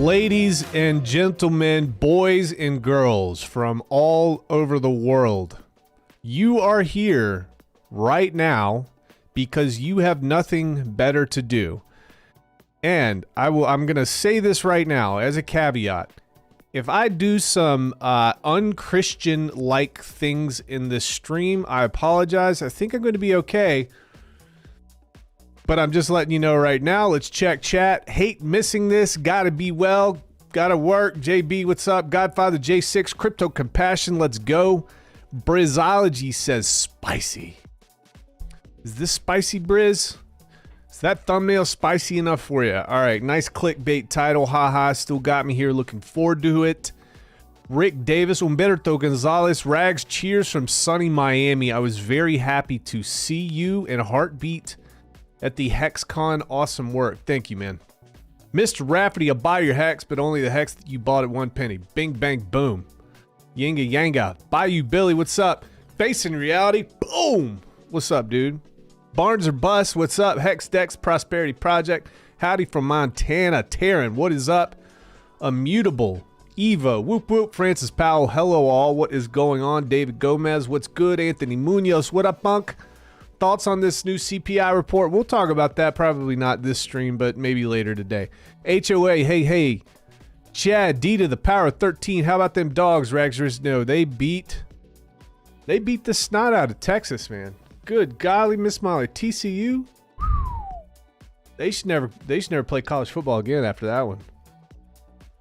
Ladies and gentlemen, boys and girls from all over the world, you are here right now because you have nothing better to do. And I'm going to say this right now as a caveat. If I do some unchristian-like things in this stream, I apologize. I think I'm going to be okay. But I'm just letting you know right now. Let's check chat. Hate missing this. Gotta be well. Gotta work. JB, what's up? Godfather J6. Crypto Compassion. Let's go. Brizzology says spicy. Is this spicy, Briz? Is that thumbnail spicy enough for you? All right. Nice clickbait title. Haha. Still got me here. Looking forward to it. Rick Davis. Humberto Gonzalez. Rags. Cheers from sunny Miami. I was very happy to see you in Heartbeat at the HexCon. Awesome work. Thank you, man. Mr. Rafferty, I'll buy your hex, but only the hex that you bought at 1 penny. Bing, bang, boom. Yanga, yanga. Bayou Billy, what's up? Facing reality. Boom. What's up, dude? Barnes or Bust, what's up? Hex Dex Prosperity Project. Howdy from Montana. Taryn, what is up? Immutable. Evo. Whoop, whoop. Francis Powell. Hello, all. What is going on? David Gomez, what's good? Anthony Munoz, what up, punk? Thoughts on this new CPI report? We'll talk about that. Probably not this stream, but maybe later today. HOA, hey, hey. Chad, D to the power of 13. How about them dogs, Ragsers? No, they beat the snot out of Texas, man. Good golly, Miss Molly. TCU? They should never play college football again after that one.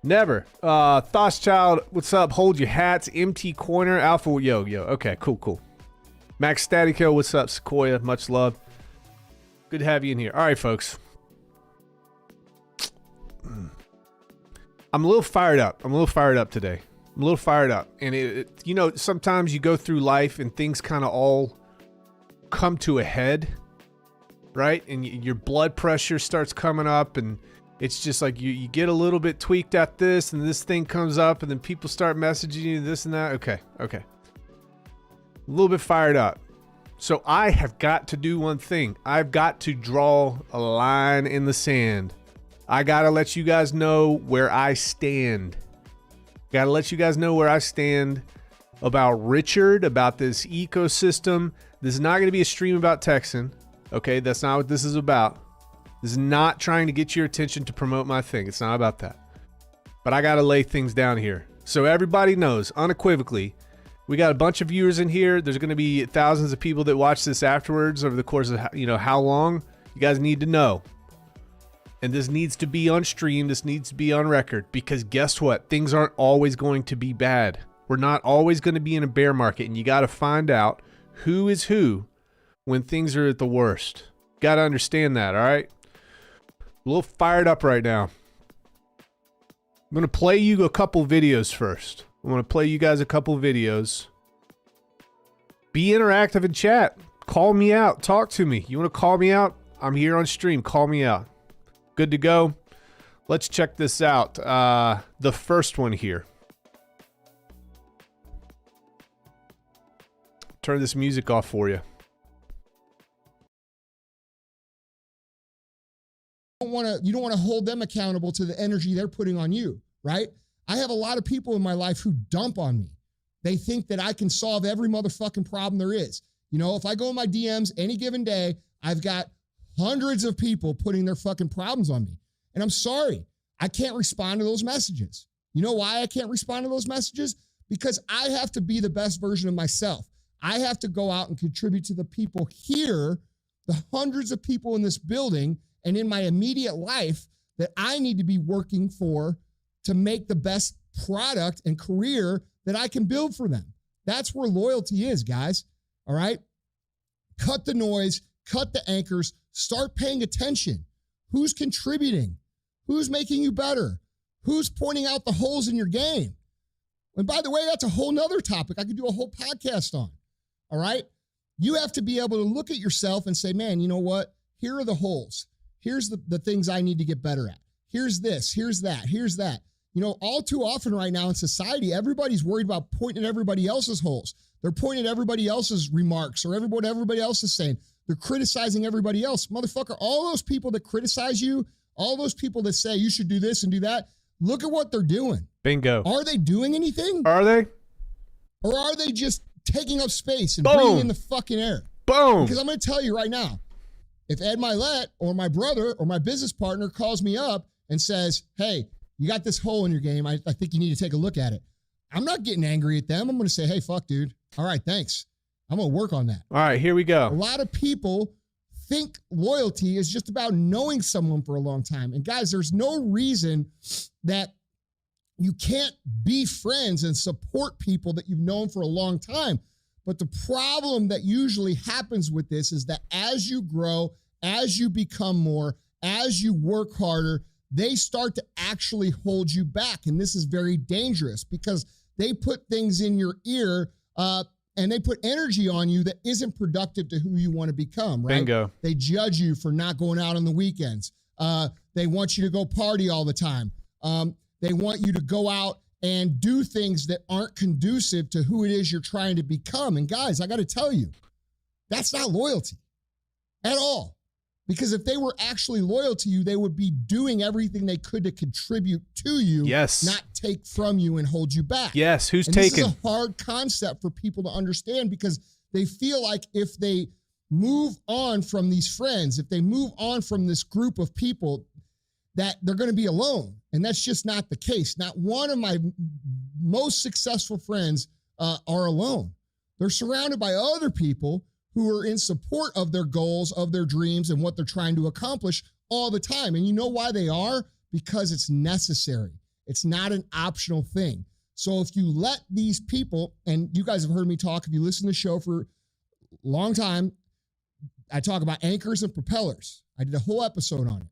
Never. Thothschild, what's up? Hold your hats. MT Corner, Alpha, yo. Okay, cool. Max Statico, what's up? Sequoia, much love. Good to have you in here. All right, folks. I'm a little fired up. Today. I'm a little fired up. And you know, sometimes you go through life and things kind of all come to a head, right? And your blood pressure starts coming up, and it's just like you get a little bit tweaked at this, and this thing comes up, and then people start messaging you this and that. Okay. A little bit fired up. So I have got to do one thing. I've got to draw a line in the sand. I got to let you guys know where I stand. Got to let you guys know where I stand about Richard, about this ecosystem. This is not going to be a stream about Texan. Okay, that's not what this is about. This is not trying to get your attention to promote my thing. It's not about that. But I got to lay things down here. So everybody knows unequivocally, we got a bunch of viewers in here. There's going to be thousands of people that watch this afterwards over the course of, how long. You guys need to know. And this needs to be on stream. This needs to be on record. Because guess what? Things aren't always going to be bad. We're not always going to be in a bear market. And you got to find out who is who when things are at the worst. Got to understand that, all right? A little fired up right now. I'm going to play you a couple videos first. I want to play you guys a couple videos. Be interactive in chat. Call me out. Talk to me. You want to call me out? I'm here on stream. Call me out. Good to go. Let's check this out. The first one here. Turn this music off for you. You don't want to hold them accountable to the energy they're putting on you, right? I have a lot of people in my life who dump on me. They think that I can solve every motherfucking problem there is. You know, if I go in my DMs any given day, I've got hundreds of people putting their fucking problems on me. And I'm sorry, I can't respond to those messages. You know why I can't respond to those messages? Because I have to be the best version of myself. I have to go out and contribute to the people here, the hundreds of people in this building and in my immediate life that I need to be working for to make the best product and career that I can build for them. That's where loyalty is, guys. All right? Cut the noise, cut the anchors, start paying attention. Who's contributing? Who's making you better? Who's pointing out the holes in your game? And by the way, that's a whole nother topic I could do a whole podcast on. All right? You have to be able to look at yourself and say, man, you know what? Here are the holes. Here's the things I need to get better at. Here's this, here's that, here's that. You know, all too often right now in society, everybody's worried about pointing at everybody else's holes. They're pointing at everybody else's remarks or what everybody else is saying. They're criticizing everybody else. Motherfucker, all those people that criticize you, all those people that say you should do this and do that, Look at what they're doing. Bingo. Are they doing anything? Are they? Or are they just taking up space and Boom. breathing in the fucking air? Boom. Because I'm going to tell you right now, if Ed Milet or my brother or my business partner calls me up and says, hey, you got this hole in your game, I think you need to take a look at it. I'm not getting angry at them. I'm going to say, hey, fuck, dude. All right, thanks. I'm going to work on that. All right, here we go. A lot of people think loyalty is just about knowing someone for a long time. And guys, there's no reason that you can't be friends and support people that you've known for a long time. But the problem that usually happens with this is that as you grow, as you become more, as you work harder, they start to actually hold you back. And this is very dangerous because they put things in your ear and they put energy on you that isn't productive to who you want to become, right? Bingo. They judge you for not going out on the weekends. They want you to go party all the time. They want you to go out and do things that aren't conducive to who it is you're trying to become. And guys, I got to tell you, that's not loyalty at all. Because if they were actually loyal to you, they would be doing everything they could to contribute to you, yes, not take from you and hold you back. Yes, who's and taking? This is a hard concept for people to understand because they feel like if they move on from these friends, if they move on from this group of people, that they're going to be alone. And that's just not the case. Not one of my most successful friends are alone. They're surrounded by other people who are in support of their goals, of their dreams, and what they're trying to accomplish all the time. And you know why they are? Because it's necessary. It's not an optional thing. So if you let these people, and you guys have heard me talk, if you listen to the show for a long time, I talk about anchors and propellers. I did a whole episode on it.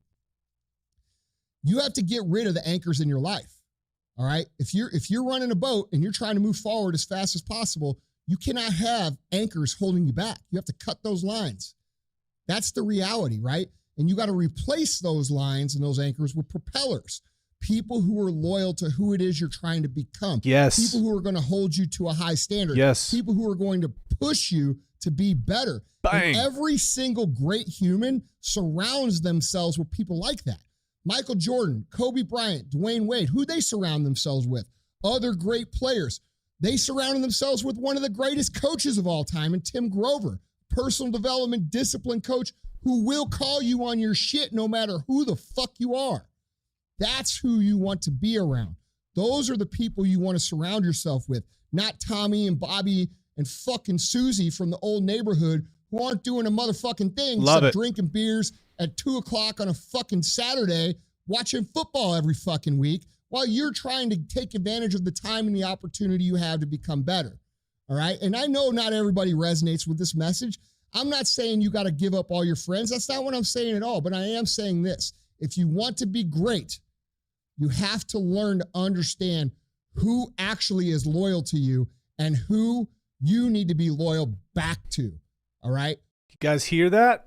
You have to get rid of the anchors in your life. All right. If you're running a boat and you're trying to move forward as fast as possible, you cannot have anchors holding you back. You have to cut those lines. That's the reality, right? And you got to replace those lines and those anchors with propellers. People who are loyal to who it is you're trying to become. Yes. People who are going to hold you to a high standard. Yes. People who are going to push you to be better. Bang. And every single great human surrounds themselves with people like that. Michael Jordan, Kobe Bryant, Dwayne Wade, who they surround themselves with? Other great players. They surrounded themselves with one of the greatest coaches of all time, and Tim Grover, personal development discipline coach who will call you on your shit no matter who the fuck you are. That's who you want to be around. Those are the people you want to surround yourself with, not Tommy and Bobby and fucking Susie from the old neighborhood who aren't doing a motherfucking thing except drinking beers at 2 o'clock on a fucking Saturday, watching football every fucking week, while you're trying to take advantage of the time and the opportunity you have to become better. All right. And I know not everybody resonates with this message. I'm not saying you got to give up all your friends. That's not what I'm saying at all. But I am saying this. If you want to be great, you have to learn to understand who actually is loyal to you and who you need to be loyal back to. All right. You guys hear that?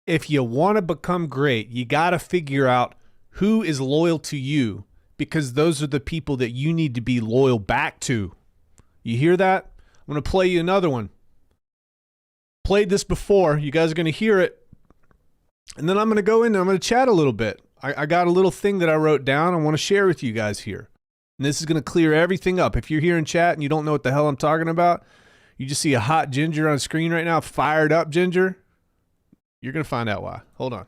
If you want to become great, you got to figure out who is loyal to you, because those are the people that you need to be loyal back to. You hear that? I'm going to play you another one. Played this before. You guys are going to hear it. And then I'm going to go in and I'm going to chat a little bit. I got a little thing that I wrote down I want to share with you guys here. And this is going to clear everything up. If you're here in chat and you don't know what the hell I'm talking about, you just see a hot Ginger on screen right now, fired up Ginger. You're going to find out why. Hold on.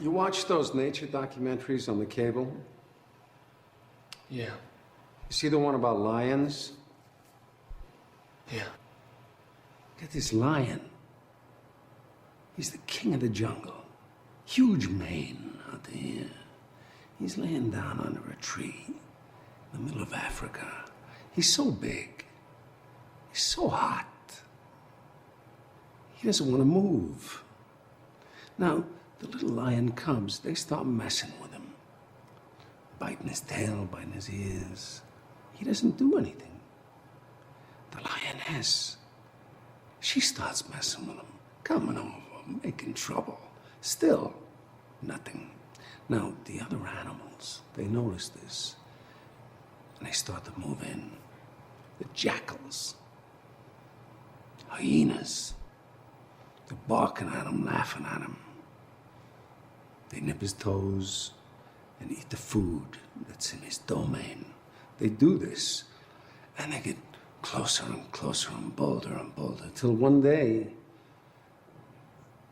You watch those nature documentaries on the cable? Yeah. You see the one about lions? Yeah. Get this lion. He's the king of the jungle. Huge mane out there. He's laying down under a tree in the middle of Africa. He's so big. He's so hot. He doesn't want to move. Now, the little lion cubs, they start messing with him. Biting his tail, biting his ears. He doesn't do anything. The lioness, she starts messing with him, coming over, making trouble. Still, nothing. Now, the other animals, they notice this, and they start to move in. The jackals, hyenas. They're barking at him, laughing at him. They nip his toes and eat the food that's in his domain. They do this, and they get closer and closer and bolder, till one day,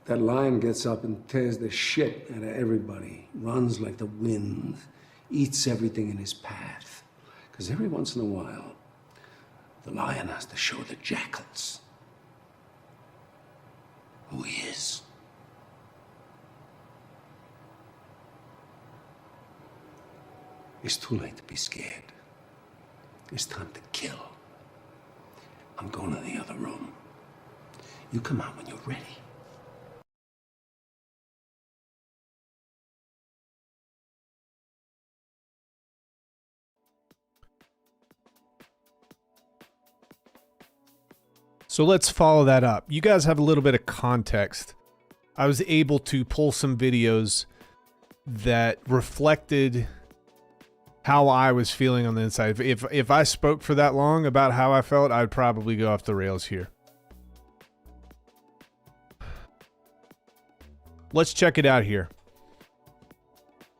that lion gets up and tears the shit out of everybody, runs like the wind, eats everything in his path. Because every once in a while, the lion has to show the jackals who he is. It's too late to be scared. It's time to kill. I'm going to the other room. You come out when you're ready. So let's follow that up. You guys have a little bit of context. I was able to pull some videos that reflected how I was feeling on the inside. If I spoke for that long about how I felt, I'd probably go off the rails here. Let's check it out here.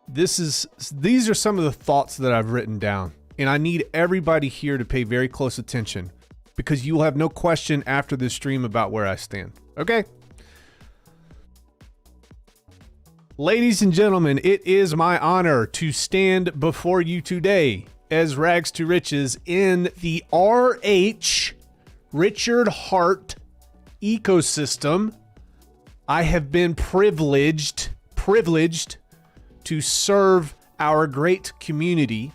These are some of the thoughts that I've written down, and I need everybody here to pay very close attention, because you will have no question after this stream about where I stand. Okay? Ladies and gentlemen, it is my honor to stand before you today as Rags to Riches in the RH Richard Hart ecosystem. I have been privileged to serve our great community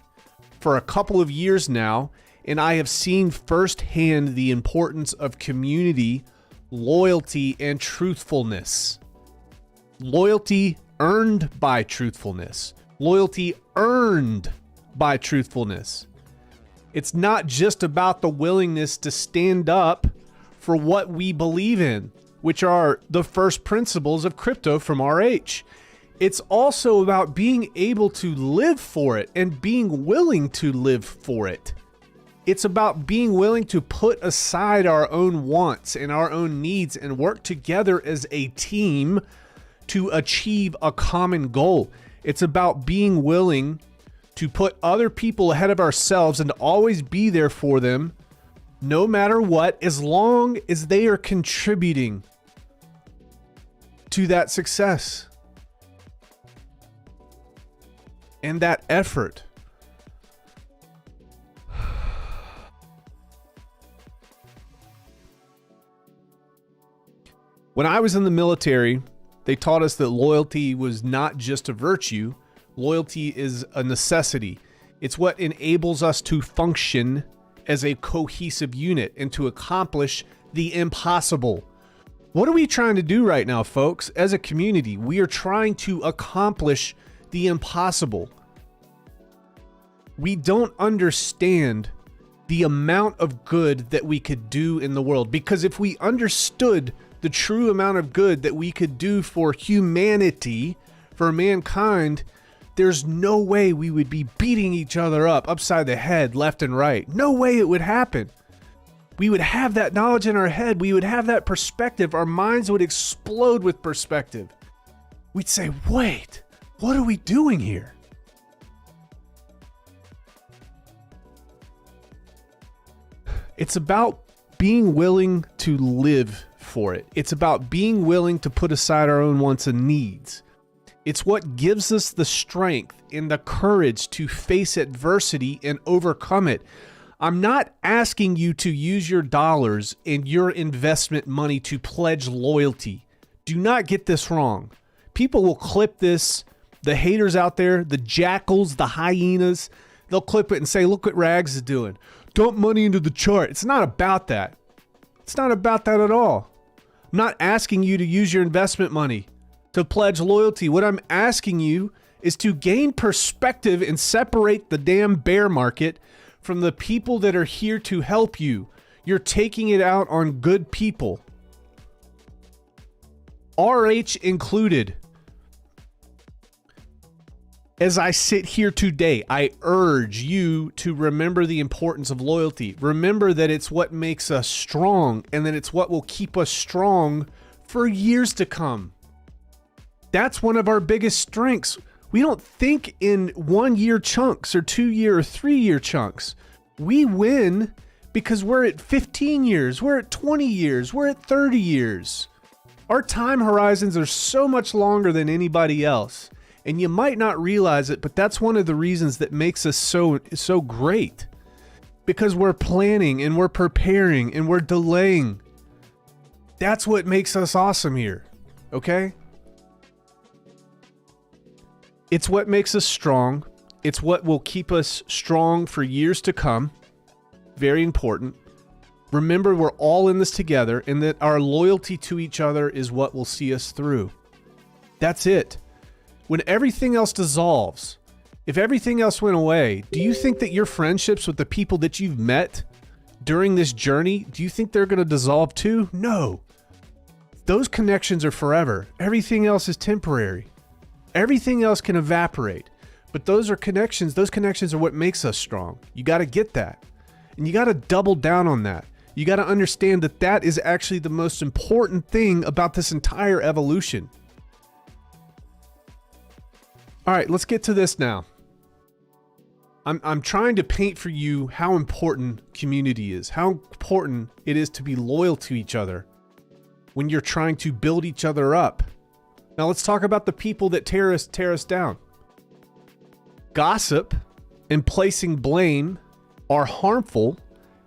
for a couple of years now, and I have seen firsthand the importance of community, loyalty, and truthfulness. Loyalty earned by truthfulness. Loyalty earned by truthfulness. It's not just about the willingness to stand up for what we believe in, which are the first principles of crypto from RH. It's also about being able to live for it and being willing to live for it. It's about being willing to put aside our own wants and our own needs and work together as a team to achieve a common goal. It's about being willing to put other people ahead of ourselves and to always be there for them, no matter what, as long as they are contributing to that success and that effort. When I was in the military, they taught us that loyalty was not just a virtue. Loyalty is a necessity. It's what enables us to function as a cohesive unit and to accomplish the impossible. What are we trying to do right now, folks? As a community, we are trying to accomplish the impossible. We don't understand the amount of good that we could do in the world, because if we understood the true amount of good that we could do for humanity, for mankind, there's no way we would be beating each other up upside the head left and right. No way it would happen. We would have that knowledge in our head. We would have that perspective. Our minds would explode with perspective. We'd say, wait, what are we doing here? It's about being willing to live for it. It's about being willing to put aside our own wants and needs. It's what gives us the strength and the courage to face adversity and overcome it. I'm not asking you to use your dollars and your investment money to pledge loyalty. Do not get this wrong. People will clip this. The haters out there, the jackals, the hyenas, they'll clip it and say, look what Rags is doing. Dump money into the chart. It's not about that. It's not about that at all. I'm not asking you to use your investment money to pledge loyalty. What I'm asking you is to gain perspective and separate the damn bear market from the people that are here to help you. You're taking it out on good people, RH included. As I sit here today, I urge you to remember the importance of loyalty. Remember that it's what makes us strong, and that it's what will keep us strong for years to come. That's one of our biggest strengths. We don't think in 1 year chunks or 2 year or 3 year chunks. We win because we're at 15 years, we're at 20 years, we're at 30 years. Our time horizons are so much longer than anybody else. And you might not realize it, but that's one of the reasons that makes us so great. Because we're planning and we're preparing and we're delaying. That's what makes us awesome here. Okay? It's what makes us strong. It's what will keep us strong for years to come. Very important. Remember, we're all in this together, and that our loyalty to each other is what will see us through. That's it. When everything else dissolves, if everything else went away, do you think that your friendships with the people that you've met during this journey, do you think they're going to dissolve too? No. Those connections are forever. Everything else is temporary. Everything else can evaporate. But those are connections. Those connections are what makes us strong. You got to get that. And you got to double down on that. You got to understand that that is actually the most important thing about this entire evolution. All right, let's get to this now. I'm trying to paint for you how important community is, how important it is to be loyal to each other when you're trying to build each other up. Now let's talk about the people that tear us down. Gossip and placing blame are harmful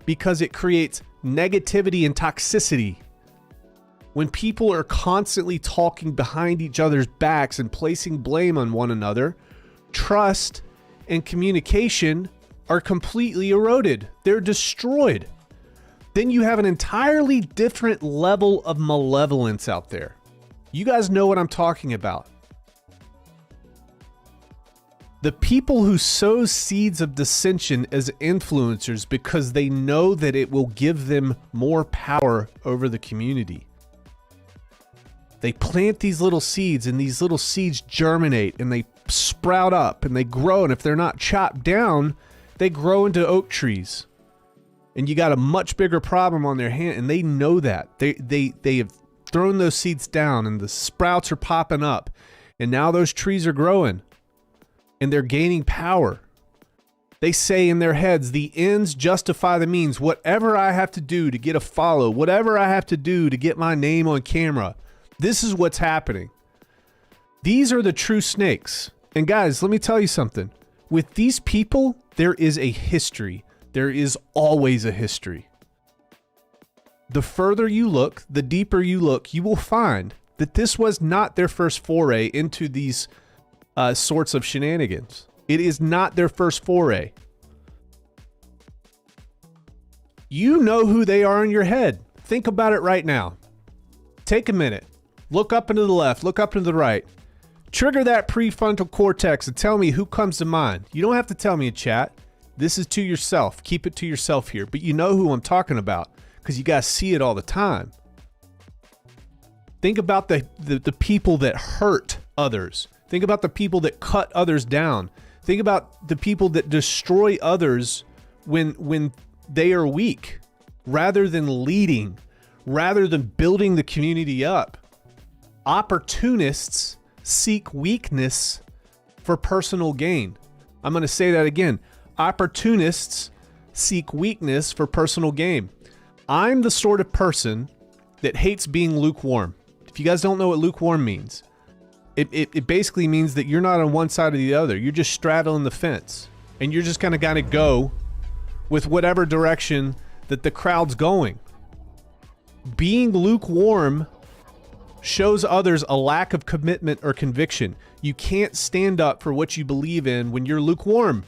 because it creates negativity and toxicity. When people are constantly talking behind each other's backs and placing blame on one another, trust and communication are completely eroded. They're destroyed. Then you have an entirely different level of malevolence out there. You guys know what I'm talking about. The people who sow seeds of dissension as influencers because they know that it will give them more power over the community. They plant these little seeds, and these little seeds germinate and they sprout up and they grow. And if they're not chopped down, they grow into oak trees. And you got a much bigger problem on their hand, and they know that. They have thrown those seeds down, and the sprouts are popping up. And now those trees are growing, and they're gaining power. They say in their heads, the ends justify the means. Whatever I have to do to get a follow, whatever I have to do to get my name on camera, this is what's happening. These are the true snakes. And guys, let me tell you something. With these people, there is a history. There is always a history. The further you look, the deeper you look, you will find that this was not their first foray into these sorts of shenanigans. It is not their first foray. You know who they are in your head. Think about it right now. Take a minute. Look up and to the left. Look up and to the right. Trigger that prefrontal cortex and tell me who comes to mind. You don't have to tell me in chat. This is to yourself. Keep it to yourself here. But you know who I'm talking about because you guys see it all the time. Think about the people that hurt others. Think about the people that cut others down. Think about the people that destroy others when they are weak, rather than leading, rather than building the community up. Opportunists seek weakness for personal gain. I'm going to say that again. Opportunists seek weakness for personal gain. I'm the sort of person that hates being lukewarm. If you guys don't know what lukewarm means, it basically means that you're not on one side or the other. You're just straddling the fence, and you're just kind of gotta go with whatever direction that the crowd's going. Being lukewarm shows others a lack of commitment or conviction. You can't stand up for what you believe in when you're lukewarm.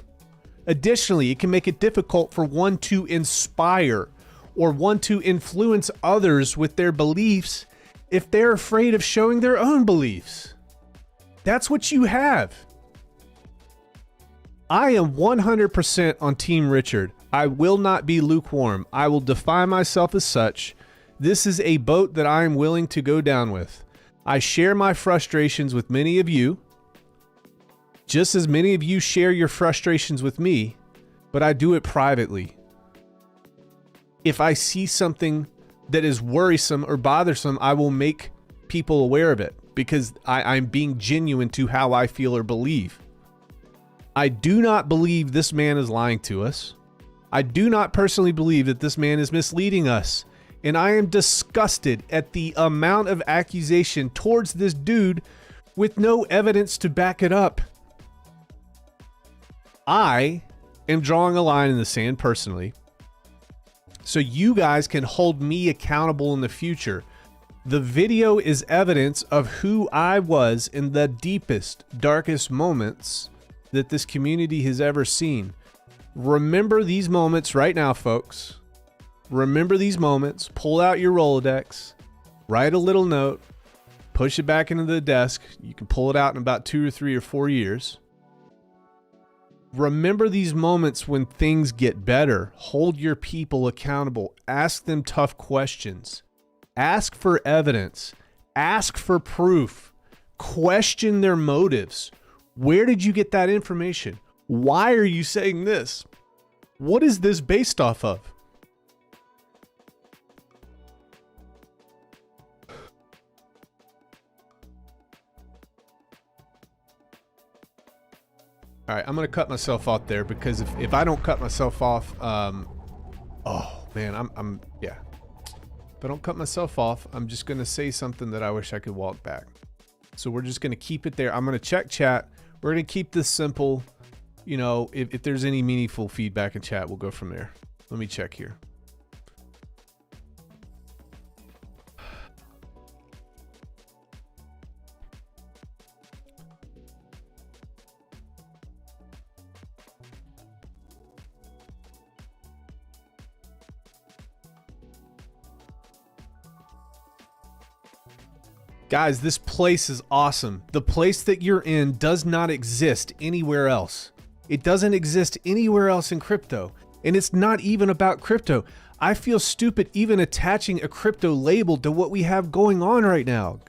Additionally, it can make it difficult for one to inspire or one to influence others with their beliefs if they're afraid of showing their own beliefs. That's what you have. I am 100% on Team Richard. I will not be lukewarm. I will define myself as such. This is a boat that I am willing to go down with. I share my frustrations with many of you. just as many of you share your frustrations with me, but I do it privately. If I see something that is worrisome or bothersome, I will make people aware of it because I'm being genuine to how I feel or believe. I do not believe this man is lying to us. I do not personally believe that this man is misleading us. And I am disgusted at the amount of accusation towards this dude with no evidence to back it up. I am drawing a line in the sand personally, so you guys can hold me accountable in the future. The video is evidence of who I was in the deepest, darkest moments that this community has ever seen. Remember these moments right now, folks. Remember these moments. Pull out your Rolodex, write a little note, push it back into the desk. You can pull it out in about 2 or 3 or 4 years. Remember these moments when things get better. Hold your people accountable. Ask them tough questions. Ask for evidence. Ask for proof. Question their motives. Where did you get that information? Why are you saying this? What is this based off of? All right, I'm going to cut myself off there because if I don't cut myself off, oh man, yeah. If I don't cut myself off, I'm just going to say something that I wish I could walk back. So we're just going to keep it there. I'm going to check chat. We're going to keep this simple. You know, if there's any meaningful feedback in chat, we'll go from there. Let me check here. Guys, this place is awesome. The place that you're in does not exist anywhere else. It doesn't exist anywhere else in crypto. And it's not even about crypto. I feel stupid even attaching a crypto label to what we have going on right now.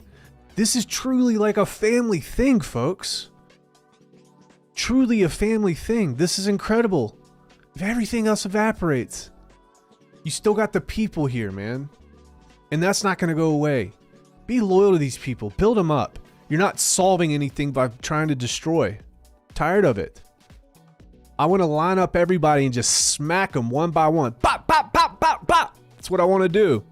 This is truly like a family thing, folks. Truly a family thing. This is incredible. If everything else evaporates, you still got the people here, man. And that's not going to go away. Be loyal to these people. Build them up. You're not solving anything by trying to destroy. Tired of it. I want to line up everybody and just smack them one by one. Bop, bop, bop, bop, bop. That's what I want to do.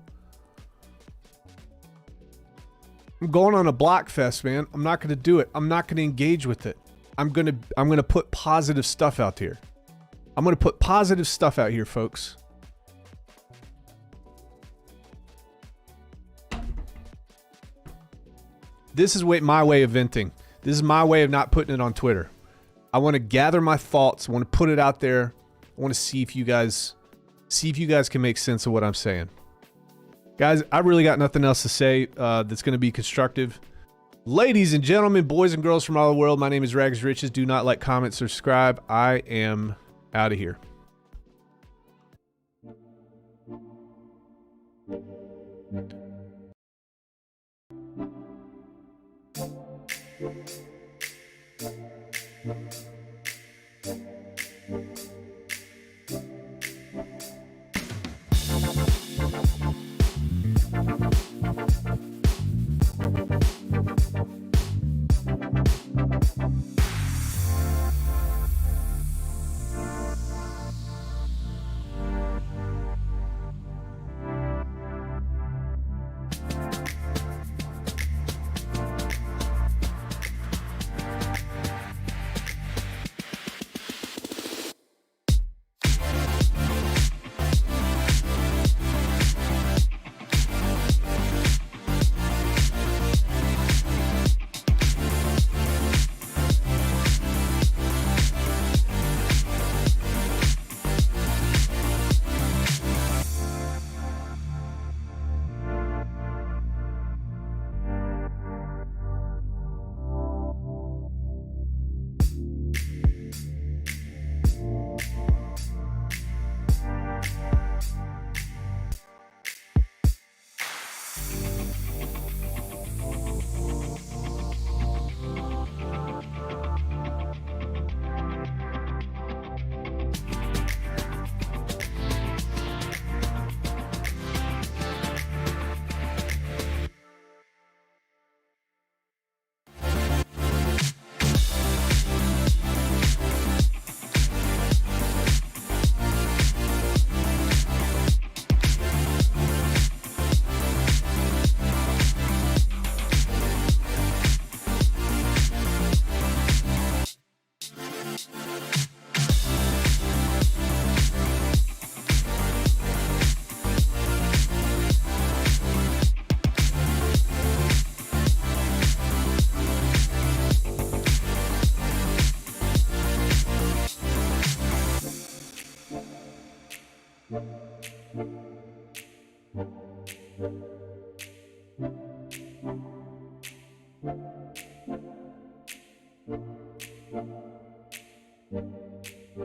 I'm going on a block fest, man. I'm not going to do it. I'm not going to engage with it. I'm going to put positive stuff out here. I'm going to put positive stuff out here, folks. This is my way of venting. This is my way of not putting it on Twitter. I want to gather my thoughts. I want to put it out there. I want to see if you guys can make sense of what I'm saying. Guys, I really got nothing else to say that's going to be constructive. Ladies and gentlemen, boys and girls from all over the world, my name is Rags Riches. Do not like, comment, subscribe. I am out of here.